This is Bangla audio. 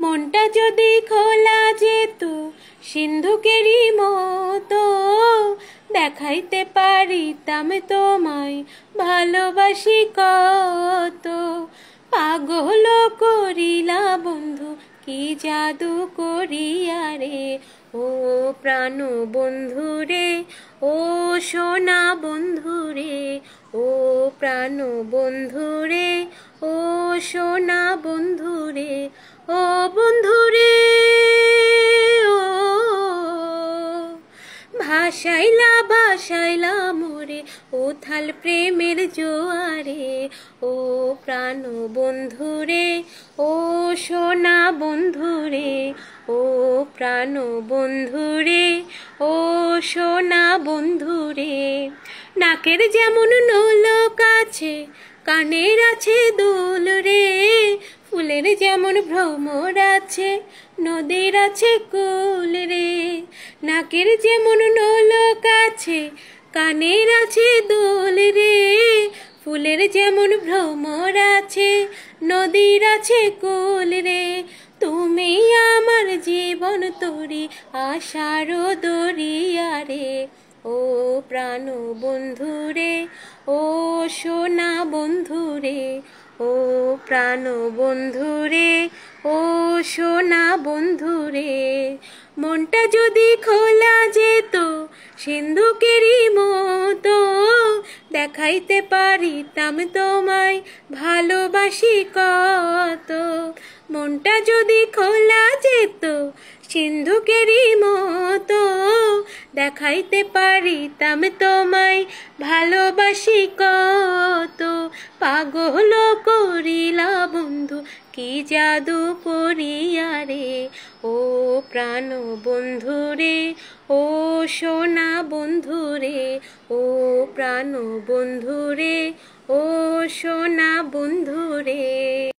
মনটা যদি খোলা যেত সিন্ধুকেরই মতো, দেখাইতে পারিতাম তোমায় ভালোবাসি কত। পাগল করিলা বন্ধু কি জাদু করিয়া রে, ও প্রাণ বন্ধু রে, ও সোনা বন্ধু রে, ও প্রাণ বন্ধু রে, ও সোনা বন্ধু রে, ও বন্ধু রে। ও ভাসাইলা ভাসাইলা মোরে উথাল প্রেমের জোয়ারে, ও প্রাণ বন্ধু রে, ও সোনা বন্ধু রে, ও প্রাণ বন্ধু রে, ও সোনা বন্ধু রে। নাকের যেমন নোলক আছে, কানের আছে দুল রে, ফুলের যেমন ভ্রমর আছে, নদীর আছে কুল রে। নাকের যেমন নোলক আছে, কানের আছে দুল রে, ফুলের যেমন ভ্রমর আছে, নদীর আছে কুল রে। তুমি আমার জীবন তরি আশার দরিয়া রে, ও প্রাণ বন্ধু রে, ও সোনা বন্ধু রে, ও প্রাণ বন্ধু রে, ও সোনা বন্ধু রে। মনটা যদি খোলা যেত সিন্ধুকেরই মতো, দেখাইতে পারিতাম তোমায় ভালোবাসি কত। মনটা যদি খোলা যেত সিন্ধুকেরই মতো, দেখাইতে পারিতাম তোমায় ভালোবাসি কত। পাগল করিলা বন্ধু কি জাদু করিয়া রে, ও প্রাণ বন্ধু রে, ও সোনা বন্ধু রে, ও প্রাণ বন্ধু রে, ও সোনা বন্ধু রে।